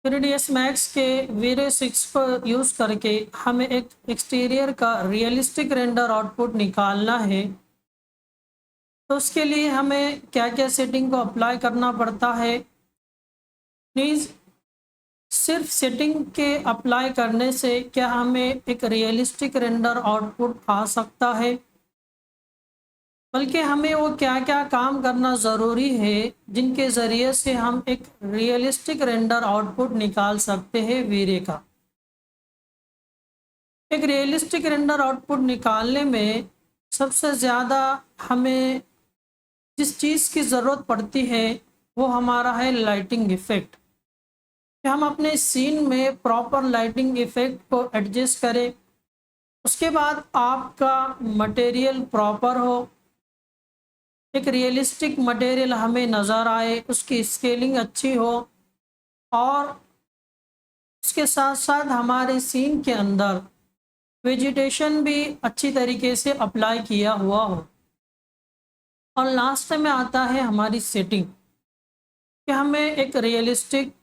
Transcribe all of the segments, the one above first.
3ds Max के वीरे 6 को use करके हमें एक एक्सटीरियर का रियलिस्टिक रेंडर आउटपुट निकालना है। तो उसके लिए हमें क्या क्या सेटिंग को अप्लाई करना पड़ता है। प्लीज़ सिर्फ सेटिंग के अप्लाई करने से क्या हमें एक रियलिस्टिक रेंडर आउटपुट आ सकता है, बल्कि हमें वो क्या क्या काम करना ज़रूरी है जिनके ज़रिए से हम एक रियलिस्टिक रेंडर आउटपुट निकाल सकते हैं वीरे का। एक रियलिस्टिक रेंडर आउटपुट निकालने में सबसे ज़्यादा हमें जिस चीज़ की ज़रूरत पड़ती है वो हमारा है लाइटिंग इफ़ेक्ट। कि हम अपने सीन में प्रॉपर लाइटिंग इफ़ेक्ट को एडजस्ट करें। उसके बाद आपका मटेरियल प्रॉपर हो, एक रियलिस्टिक मटेरियल हमें नज़र आए, उसकी स्केलिंग अच्छी हो और उसके साथ साथ हमारे सीन के अंदर वेजिटेशन भी अच्छी तरीके से अप्लाई किया हुआ हो। और लास्ट में आता है हमारी सेटिंग कि हमें एक रियलिस्टिक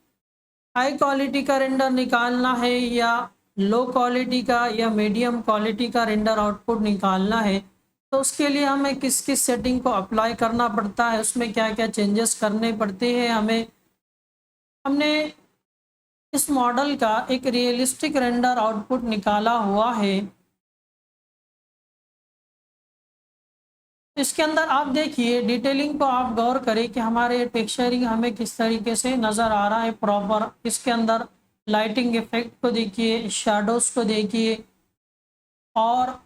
हाई क्वालिटी का रेंडर निकालना है या लो क्वालिटी का या मीडियम क्वालिटी का रेंडर आउटपुट निकालना है। तो उसके लिए हमें किस किस सेटिंग को अप्लाई करना पड़ता है, उसमें क्या क्या चेंजेस करने पड़ते हैं हमने इस मॉडल का एक रियलिस्टिक रेंडर आउटपुट निकाला हुआ है। इसके अंदर आप देखिए डिटेलिंग को आप गौर करें कि हमारे टेक्सचरिंग हमें किस तरीके से नज़र आ रहा है प्रॉपर। इसके अंदर लाइटिंग इफेक्ट को देखिए, शैडोज़ को देखिए और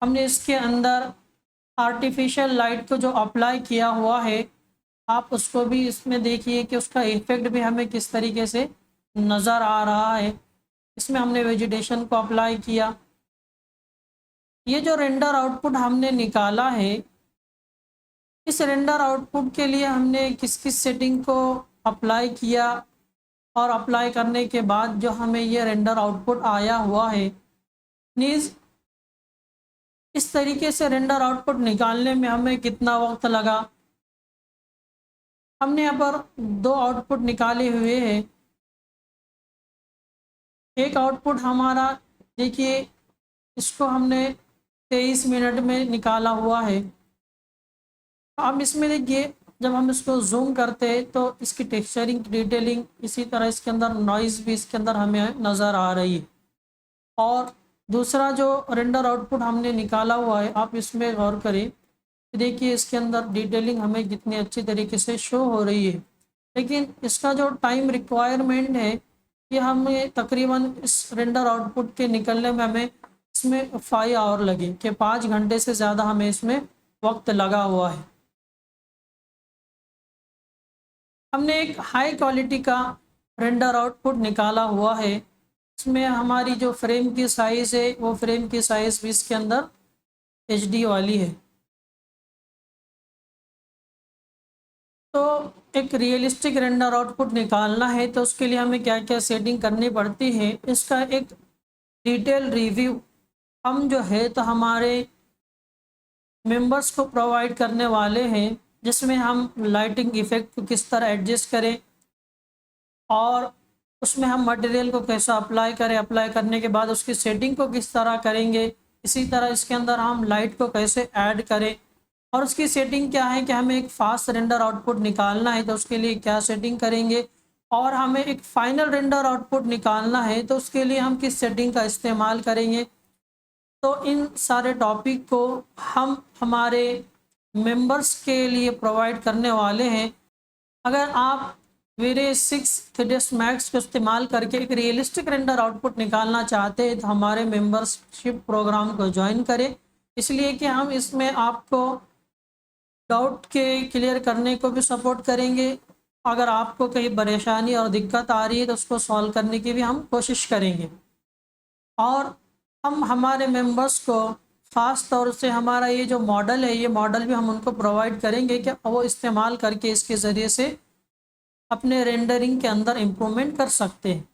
हमने इसके अंदर आर्टिफिशियल लाइट को जो अप्लाई किया हुआ है आप उसको भी इसमें देखिए कि उसका इफेक्ट भी हमें किस तरीके से नज़र आ रहा है। इसमें हमने वेजिटेशन को अप्लाई किया। ये जो रेंडर आउटपुट हमने निकाला है, इस रेंडर आउटपुट के लिए हमने किस किस सेटिंग को अप्लाई किया और अप्लाई करने के बाद जो हमें ये रेंडर आउटपुट आया हुआ है। प्लीज़ इस तरीके से रेंडर आउटपुट निकालने में हमें कितना वक्त लगा। हमने यहाँ पर दो आउटपुट निकाले हुए हैं। एक आउटपुट हमारा देखिए, इसको हमने 23 मिनट में निकाला हुआ है। अब इसमें देखिए जब हम इसको जूम करते हैं तो इसकी टेक्सचरिंग, डिटेलिंग, इसी तरह इसके अंदर नॉइज़ भी इसके अंदर हमें नज़र आ रही है। और दूसरा जो रेंडर आउटपुट हमने निकाला हुआ है आप इसमें गौर करें, देखिए इसके अंदर डिटेलिंग हमें कितनी अच्छी तरीके से शो हो रही है। लेकिन इसका जो टाइम रिक्वायरमेंट है ये हमें तकरीबन इस रेंडर आउटपुट के निकलने में हमें इसमें 5 आवर लगे कि 5 घंटे से ज़्यादा हमें इसमें वक्त लगा हुआ है। हमने एक हाई क्वालिटी का रेंडर आउटपुट निकाला हुआ है। इसमें हमारी जो फ्रेम की साइज़ है वो फ्रेम की साइज़ भी इसके अंदर HD वाली है। तो एक रियलिस्टिक रेंडर आउटपुट निकालना है तो उसके लिए हमें क्या क्या सेटिंग करनी पड़ती है, इसका एक डिटेल रिव्यू हम जो है तो हमारे मेंबर्स को प्रोवाइड करने वाले हैं, जिसमें हम लाइटिंग इफ़ेक्ट को किस तरह एडजस्ट करें और उसमें हम मटेरियल को कैसा अप्लाई करें, अप्लाई करने के बाद उसकी सेटिंग को किस तरह करेंगे। इसी तरह इसके अंदर हम लाइट को कैसे ऐड करें और उसकी सेटिंग क्या है कि हमें एक फास्ट रेंडर आउटपुट निकालना है तो उसके लिए क्या सेटिंग करेंगे और हमें एक फाइनल रेंडर आउटपुट निकालना है तो उसके लिए हम किस सेटिंग का इस्तेमाल करेंगे। तो इन सारे टॉपिक को हम हमारे मेंबर्स के लिए प्रोवाइड करने वाले हैं। अगर आप वीरे 6 3ds Max को इस्तेमाल करके एक रियलिस्टिक रेंडर आउटपुट निकालना चाहते हैं तो हमारे मेंबरशिप प्रोग्राम को ज्वाइन करें, इसलिए कि हम इसमें आपको डाउट के क्लियर करने को भी सपोर्ट करेंगे। अगर आपको कहीं परेशानी और दिक्कत आ रही है तो उसको सॉल्व करने की भी हम कोशिश करेंगे और हम हमारे मेंबर्स को ख़ास तौर से हमारा ये जो मॉडल है ये मॉडल भी हम उनको प्रोवाइड करेंगे कि वो इस्तेमाल करके इसके ज़रिए से अपने रेंडरिंग के अंदर इम्प्रूवमेंट कर सकते हैं।